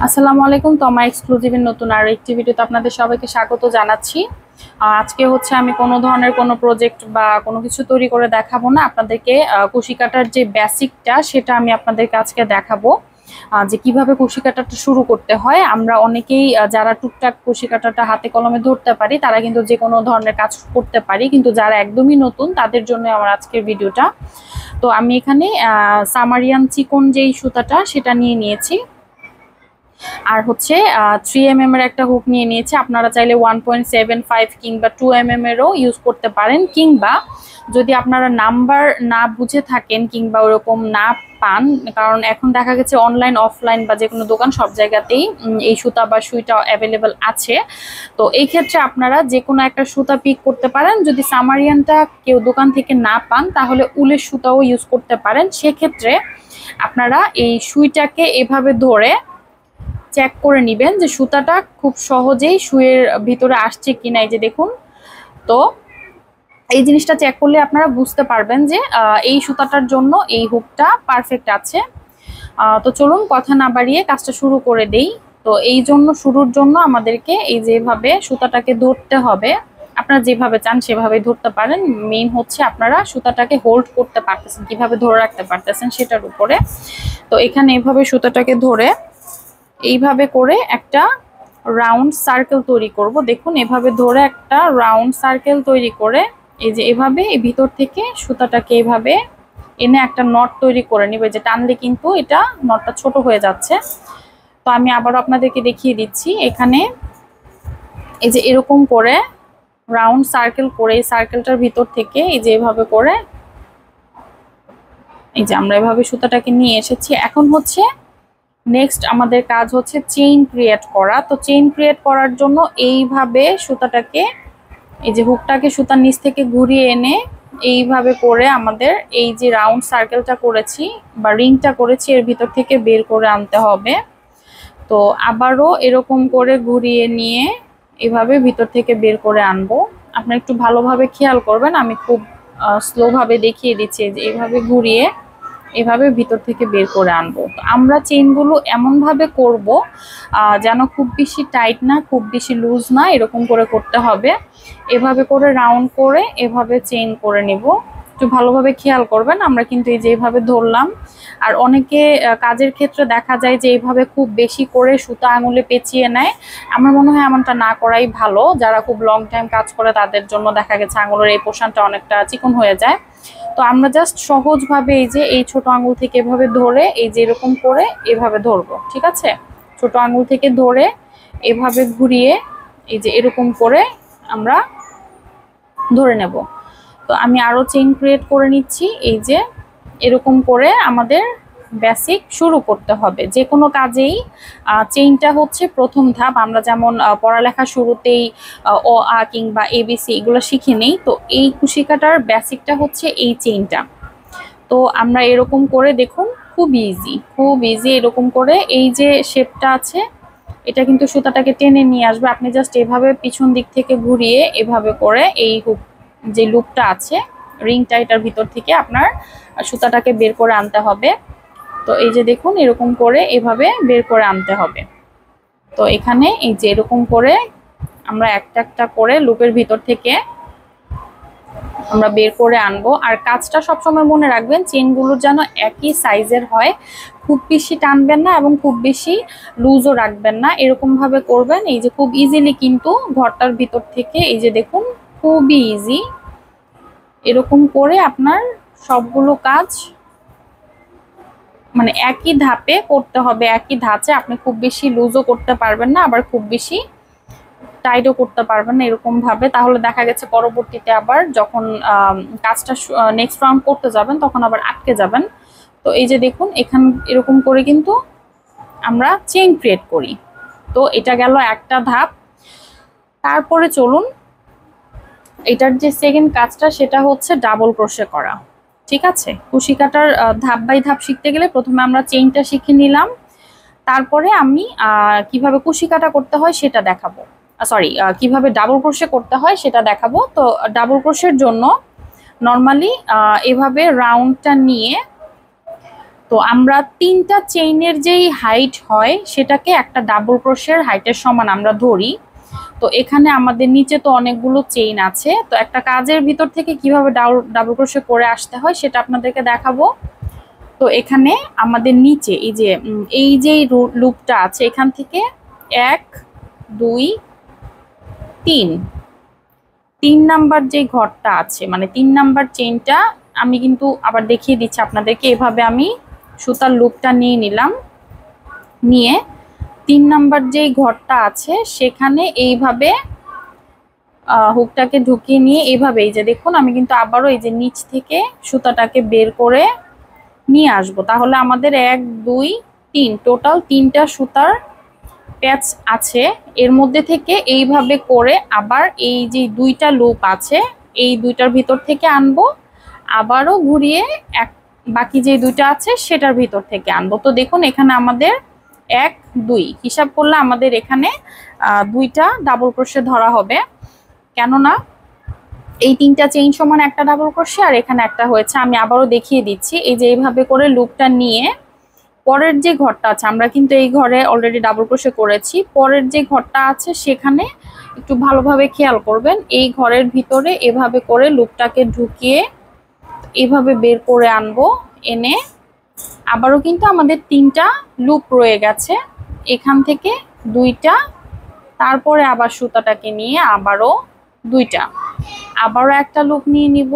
আসসালামু আলাইকুম। তো আমার এক্সক্লুসিভের নতুন আরো একটি ভিডিওতে আপনাদের সবাইকে স্বাগত জানাচ্ছি। আজকে হচ্ছে আমি কোনো ধরনের কোনো প্রজেক্ট বা কোনো কিছু তৈরি করে দেখাবো না আপনাদেরকে। কুশি কাটার যে বেসিকটা সেটা আমি আপনাদেরকে আজকে দেখাবো, যে কিভাবে কুশি কাটাটা শুরু করতে হয়। আমরা অনেকেই যারা টুকটাক কুশি কাটাটা হাতে কলমে ধরতে পারি তারা কিন্তু যে কোনো ধরনের কাজ করতে পারি, কিন্তু যারা একদমই নতুন তাদের জন্য আমার আজকের ভিডিওটা। তো আমি এখানে সামারিয়ান চিকন যেই সুতাটা সেটা নিয়ে নিয়েছি, আর হচ্ছে 3 mm এর একটা হুক নিয়ে নিয়েছে। আপনারা চাইলে 1.75 কিংবা 2 mm এরও ইউজ করতে পারেন, কিংবা যদি আপনারা নাম্বার না বুঝে থাকেন কিংবা ওরকম না পান, কারণ এখন দেখা গেছে অনলাইন অফলাইন বা যে কোনো দোকান সব জায়গাতেই এই সুতা বা সুইটা অ্যাভেলেবেল আছে। তো এই ক্ষেত্রে আপনারা যে কোনো একটা সুতা পিক করতে পারেন। যদি সামারিয়ানটা কেউ দোকান থেকে না পান তাহলে উলের সুতাও ইউজ করতে পারেন। সেক্ষেত্রে আপনারা এই সুইটাকে এভাবে ধরে চেক করে নিবেন যে সুতাটা খুব সহজেই সুইয়ের ভিতরে আসছে কিনা। এই যে দেখুন, তো এই জিনিসটা চেক করলে আপনারা বুঝতে পারবেন যে এই সুতাটার জন্য এই হুকটা পারফেক্ট আছে। তো চলুন কথা না বাড়িয়ে কাজটা শুরু করে দেই। তো এই জন্য শুরুর জন্য আমাদেরকে এই যেভাবে সুতাটাকে ধরতে হবে, আপনারা যেভাবে চান সেভাবে ধরতে পারেন। মেইন হচ্ছে আপনারা সুতাটাকে হোল্ড করতে পারতেছেন, কিভাবে ধরে রাখতে পারতেছেন সেটার উপরে। তো এখানে এভাবে সুতাটাকে ধরে এইভাবে করে একটা রাউন্ড সার্কেল তৈরি করব। দেখুন, এভাবে ধরে একটা রাউন্ড সার্কেল তৈরি করে এই যে এভাবে এই ভিতর থেকে সুতাটাকে এভাবে এনে একটা নট তৈরি করে নিবে। যে টানলে কিন্তু এটা নটটা ছোট হয়ে যাচ্ছে। তো আমি আবারও আপনাদেরকে দেখিয়ে দিচ্ছি। এখানে এই যে এরকম করে রাউন্ড সার্কেল করে এই সার্কেলটার ভিতর থেকে এই যে এভাবে করে এই যে আমরা এভাবে সুতাটাকে নিয়ে এসেছি। এখন হচ্ছে নেক্সট আমাদের কাজ হচ্ছে চেইন ক্রিয়েট করা। তো চেইন ক্রিয়েট করার জন্য এইভাবে সুতাটাকে এই যে হুকটাকে সুতার নিচ থেকে ঘুরিয়ে এনে এইভাবে করে আমাদের এই যে রাউন্ড সার্কেলটা করেছি বা রিংটা করেছি এর ভিতর থেকে বের করে আনতে হবে। তো আবারও এরকম করে ঘুরিয়ে নিয়ে এভাবে ভিতর থেকে বের করে আনবো। আপনারা একটু ভালোভাবে খেয়াল করবেন, আমি খুব স্লোভাবে দেখিয়ে দিচ্ছি। যে এইভাবে ঘুরিয়ে এভাবে ভিতর থেকে বের করে আনবো। তো আমরা চেইনগুলো এমনভাবে করব যেন খুব বেশি টাইট না খুব বেশি লুজ না, এরকম করে করতে হবে। এভাবে করে রাউন্ড করে এভাবে চেইন করে নিব। একটু ভালোভাবে খেয়াল করবেন। আমরা কিন্তু এই যে এইভাবে ধরলাম। আর অনেকে কাজের ক্ষেত্রে দেখা যায় যে এইভাবে খুব বেশি করে সুতা আঙুলে পেঁচিয়ে নেয়। আমার মনে হয় এমনটা না করাই ভালো। যারা খুব লং টাইম কাজ করে তাদের জন্য দেখা গেছে আঙুলের এই পোর্শনটা অনেকটা চিকন হয়ে যায়। তো আমরা জাস্ট সহজভাবে এই যে এই ছোট আঙুল থেকে এভাবে ধরে এই যে এরকম করে এভাবে ধরবো, ঠিক আছে? ছোট আঙুল থেকে ধরে এভাবে ঘুরিয়ে এই যে এরকম করে আমরা ধরে নেব। তো আমি আরো চেইন ক্রিয়েট করে নিচ্ছি। এই যে এরকম করে আমাদের বেসিক শুরু করতে হবে যে কোনো কাজেই। চেইনটা হচ্ছে প্রথম ধাপ। আমরা যেমন পড়ালেখা শুরুতেই অ আ কিংবা এবিসি এগুলো শিখে নেই, তো এই কুশি কাটার বেসিকটা হচ্ছে এই চেইনটা। তো আমরা এরকম করে দেখুন, খুব ইজি খুব ইজি। এরকম করে এই যে শেপটা আছে এটা কিন্তু সুতাটাকে টেনে নিয়ে আসবে। আপনি জাস্ট এভাবে পিছন দিক থেকে ঘুরিয়ে এভাবে করে এই হুক যে লুপটা আছে রিংটা এটার ভিতর থেকে আপনার সুতাটাকে বের করে আনতে হবে। তো এই যে দেখুন এরকম করে এভাবে বের করে আনতে হবে। তো এখানে এই যে এরকম করে আমরা একটা একটা করে লুপের ভিতর থেকে আমরা বের করে আনবো। আর কাজটা সবসময় মনে রাখবেন চেইনগুলোর যেন একই সাইজের হয়। খুব বেশি টানবেন না এবং খুব বেশি লুজও রাখবেন না, এরকম ভাবে করবেন। এই যে খুব ইজিলি কিন্তু ঘরটার ভিতর থেকে এই যে দেখুন খুবই ইজি। এরকম করে আপনার সবগুলো কাজ মানে একই ধাপে করতে হবে, একই ধাঁচে। আপনি খুব বেশি লুজও করতে পারবেন না আবার খুব বেশি টাইটও করতে পারবেন না এরকম ভাবে। তাহলে দেখা গেছে পরবর্তীতে আবার যখন কাজটা নেক্সট রাউন্ড করতে যাবেন তখন আবার আটকে যাবেন। তো এই যে দেখুন এখান এরকম করে কিন্তু আমরা চেইন ক্রিয়েট করি। তো এটা গেল একটা ধাপ। তারপরে চলুন এটার যে সেকেন্ড কাজটা সেটা হচ্ছে ডাবল ক্রোশে করা। ঠিক আছে, কুশি কাটার ধাপ বাই ধাপ শিখতে গেলে প্রথমে আমরা চেইনটা শিখে নিলাম, তারপরে আমি কিভাবে কুশি কাটা করতে হয় সেটা দেখাবো। সরি, কিভাবে ডাবল ক্রোশে করতে হয় সেটা দেখাবো। তো ডাবল ক্রোশের জন্য নর্মালি এভাবে রাউন্ডটা নিয়ে, তো তো আমরা 3টা চেইনের যেই হাইট হয় সেটাকে একটা ডাবল ক্রোশের হাইটের সমান আমরা ধরি। তো এখানে আমাদের নিচে তো অনেকগুলো চেইন আছে, তো একটা কাজের ভিতর থেকে কিভাবে ডাবল ক্রোশে করে আসতে হয় সেটা আপনাদেরকে দেখাবো। তো এখানে আমাদের নিচে এই যে লুপটা আছে এখান থেকে 1 2 3 3 নাম্বার যে ঘরটা আছে মানে 3 নাম্বার চেইনটা আমি কিন্তু আবার দেখিয়ে দিচ্ছি আপনাদেরকে। এভাবে আমি সুতার লুপটা নিয়ে নিলাম, নিয়ে 3 নাম্বার যেই ঘরটা আছে সেখানে এইভাবে হুকটাকে ঢুকিয়ে নিয়ে এইভাবে এই যে দেখুন আমি কিন্তু আবারও এই যে নিচ থেকে সুতাটাকে বের করে নিয়ে আসবো। তাহলে আমাদের 1 2 3 টোটাল 3টা সুতার প্যাচ আছে। এর মধ্যে থেকে এইভাবে করে আবার এই যে 2টা লুপ আছে এই 2টার ভিতর থেকে আনবো, আবারও ঘুরিয়ে বাকি যে 2টা আছে সেটার ভিতর থেকে আনবো। তো দেখুন এখানে আমাদের 1 2 হিসাব করলে আমাদের এখানে 2টা ডাবল ক্রোশে ধরা হবে, কেননা এই 3টা চেইন সমান একটা ডাবল ক্রোশে আর এখানে একটা হয়েছে। আমি আবারও দেখিয়ে দিচ্ছি। এই যে এইভাবে করে লুপটা নিয়ে পরের যে ঘরটা আছে, আমরা কিন্তু এই ঘরে অলরেডি ডাবল ক্রোশে করেছি, পরের যে ঘরটা আছে সেখানে একটু ভালোভাবে খেয়াল করবেন। এই ঘরের ভিতরে এভাবে করে লুপটাকে ঢুকিয়ে এভাবে বের করে আনবো, এনে আবারও কিন্তু আমাদের 3টা লুপ রয়ে গেছে, এখান থেকে 2টা, তারপরে আবার সুতাটাকে নিয়ে আবারও 2টা, আবারও একটা লুপ নিয়ে নিব,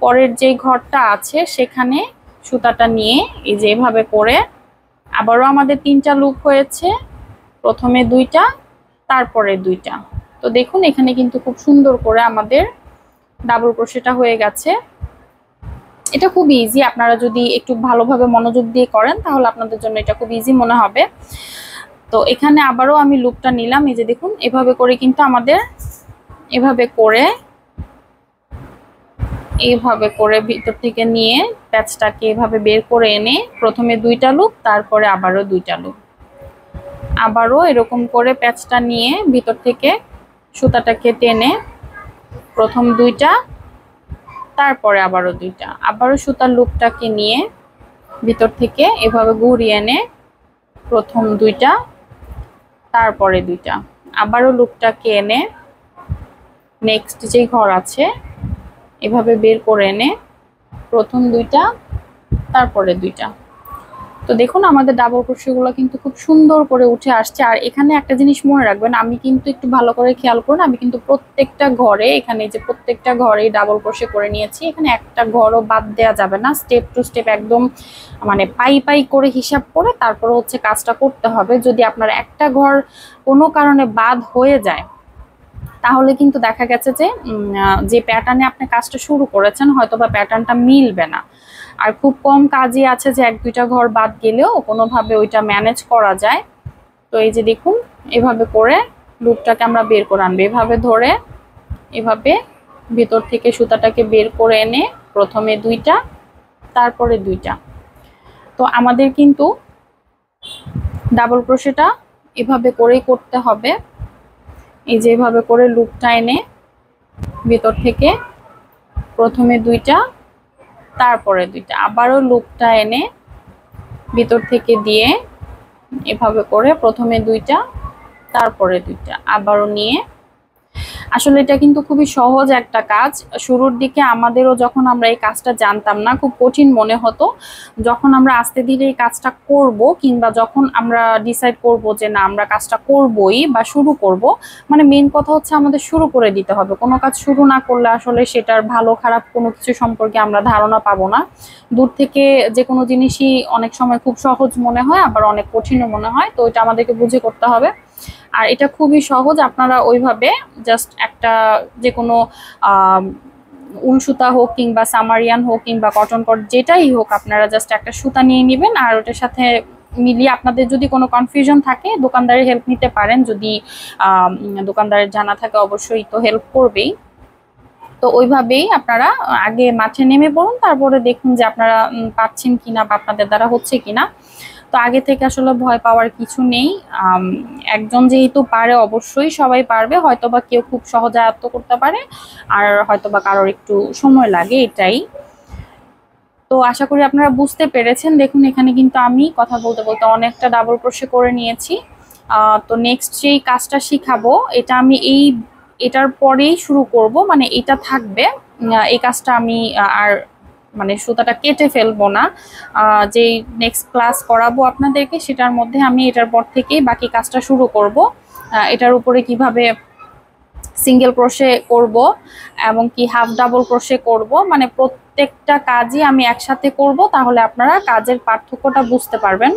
পরের যে ঘরটা আছে সেখানে সুতাটা নিয়ে এই যে এভাবে করে আবারও আমাদের 3টা লুপ হয়েছে, প্রথমে 2টা তারপরে 2টা। তো দেখুন এখানে কিন্তু খুব সুন্দর করে আমাদের ডাবল ক্রোশেটা হয়ে গেছে। এটা খুব ইজি, আপনারা যদি একটু ভালোভাবে মনোযোগ দিয়ে করেন তাহলে আপনাদের জন্য এটা খুব ইজি মনে হবে। তো এখানে আবারও আমি লুপটা নিলাম, এই যে দেখুন এভাবে করে কিন্তু আমাদের এভাবে করে ভিতর থেকে নিয়ে প্যাচটাকে এভাবে বের করে এনে প্রথমে 2টা লুপ তারপরে আবারও 2টা লুপ, আবারও এরকম করে প্যাচটা নিয়ে ভিতর থেকে সুতাটাকে টেনে প্রথম 2টা তারপরে আবারও 2টা, আবারও সুতার লুপটাকে নিয়ে ভিতর থেকে এভাবে ঘুরিয়ে এনে প্রথম 2টা তারপরে 2টা, আবারও লুপটাকে এনে নেক্সট যে ঘর আছে এভাবে বের করে এনে প্রথম 2টা তারপরে 2টা। তো দেখুন আমাদের ডাবল ক্রোশেগুলো কিন্তু খুব সুন্দর করে উঠে আসছে। আর এখানে একটা জিনিস মনে রাখবেন, আমি কিন্তু একটু ভালো করে খেয়াল করুন, আমি কিন্তু প্রত্যেকটা ঘরে এখানে যে প্রত্যেকটা ঘরে ডাবল ক্রোশে করে নিয়েছি, এখানে একটা ঘরও বাদ দেওয়া যাবে না, স্টেপ টু স্টেপ একদম মানে পাই করে হিসাব করে তারপরে হচ্ছে কাজটা করতে হবে। যদি আপনার একটা ঘর কোনো কারণে বাদ হয়ে যায় তাহলে কিন্তু দেখা গেছে যে প্যাটার্নে আপনি কাজটা শুরু করেছেন হয়তো বা প্যাটার্নটা মিলবে না। আর খুব কম কাজই আছে যে 1-2টা ঘর বাদ গেলেও কোনোভাবে ওইটা ম্যানেজ করা যায়। তো এই যে দেখুন এভাবে করে লুপটাকে আমরা বের করে আনবো, এভাবে ধরে এভাবে ভিতর থেকে সুতাটাকে বের করে এনে প্রথমে 2টা তারপরে 2টা। তো আমাদের কিন্তু ডাবল ক্রোশেটা এভাবে করেই করতে হবে। এই যে এভাবে করে লুপটা এনে ভিতর থেকে প্রথমে 2টা তারপরে 2টা, আবারও লুপটা এনে ভিতর থেকে দিয়ে এভাবে করে প্রথমে 2টা তারপরে 2টা, আবারও নিয়ে। আসলে এটা কিন্তু খুবই সহজ একটা কাজ। শুরুর দিকে আমাদেরও যখন আমরা এই কাজটা জানতাম না খুব কঠিন মনে হতো, যখন আমরা আস্তে ধীরে এই কাজটা করব কিংবা যখন আমরা ডিসাইড করব যে না আমরা কাজটা করবই বা শুরু করব, মানে মেইন কথা হচ্ছে আমাদের শুরু করে দিতে হবে। কোনো কাজ শুরু না করলে আসলে সেটার ভালো খারাপ কোনো কিছু সম্পর্কে আমরা ধারণা পাবো না। দূর থেকে যে কোনো জিনিসই অনেক সময় খুব সহজ মনে হয় আবার অনেক কঠিনও মনে হয়, তো এটা আমাদেরকে বুঝে করতে হবে। আর এটা খুবই সহজ, আপনারা ওইভাবে জাস্ট একটা যে কোনো উল সুতা হোক কিংবা সামারিয়ান হোক কিংবা কটন কট যেটাই হোক, আপনারা জাস্ট একটা সুতা নিয়ে নেবেন আর ওটার সাথে মিলিয়ে আপনাদের যদি কোনো কনফিউশন থাকে দোকানদারের হেল্প নিতে পারেন, যদি দোকানদারের জানা থাকে অবশ্যই তো হেল্প করবেই। তো ওইভাবেই আপনারা আগে মাঠে নেমে পড়ুন, তারপরে দেখুন যে আপনারা পাচ্ছেন কিনা বা আপনাদের দ্বারা হচ্ছে কিনা। তো আগে থেকে আসলে ভয় পাওয়ার কিছু নেই, একজন যেহেতু পারে অবশ্যই সবাই পারবে, হয়তোবা কেউ খুব সহজে আয়ত্ত করতে পারে আর হয়তোবা কারোর একটু সময় লাগে, এটাই। তো আশা করি আপনারা বুঝতে পেরেছেন। দেখুন এখানে কিন্তু আমি কথা বলতে বলতে অনেকটা ডাবল ক্রোশে করে নিয়েছি। তো নেক্সট যেই কাজটা শিখাবো এটা আমি এটার পরেই শুরু করব, মানে এটা থাকবে। এই কাজটা আমি আর মানে সুতাটা কেটে ফেলবো না। যেই নেক্সট ক্লাস করাবো আপনাদেরকে সেটার মধ্যে আমি এটার পর থেকেই বাকি কাজটা শুরু করব। এটার উপরে কিভাবে সিঙ্গেল ক্রোশে করব এবং কি হাফ ডাবল ক্রোশে করব, মানে প্রত্যেকটা কাজই আমি একসাথে করব, তাহলে আপনারা কাজের পার্থক্যটা বুঝতে পারবেন।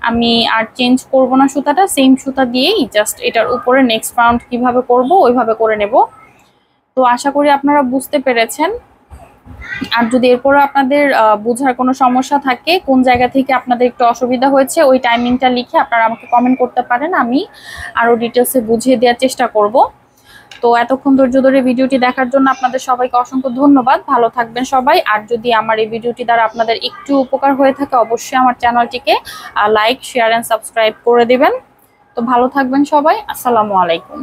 আমি আর চেঞ্জ করব না সুতাটা, সেম সুতা দিয়েই জাস্ট এটার উপরে নেক্সট রাউন্ড কিভাবে করব ওইভাবে করে নেব। তো আশা করি আপনারা বুঝতে পেরেছেন। আর যদি এরপরে আপনাদের বোঝার কোনো সমস্যা থাকে, কোন জায়গা থেকে আপনাদের একটু অসুবিধা হয়েছে, ওই টাইমিংটা লিখে আপনারা আমাকে কমেন্ট করতে পারেন, আমি আরও ডিটেলসে বুঝিয়ে দেওয়ার চেষ্টা করব। তো এতক্ষণ ধৈর্য ধরে ভিডিওটি দেখার জন্য আপনাদের সবাইকে অসংখ্য ধন্যবাদ। ভালো থাকবেন সবাই। আর যদি আমার এই ভিডিওটি দ্বারা আপনাদের একটু উপকার হয়ে থাকে অবশ্যই আমার চ্যানেলটিকে লাইক, শেয়ার এন্ড সাবস্ক্রাইব করে দিবেন। তো ভালো থাকবেন সবাই। আসসালামু আলাইকুম।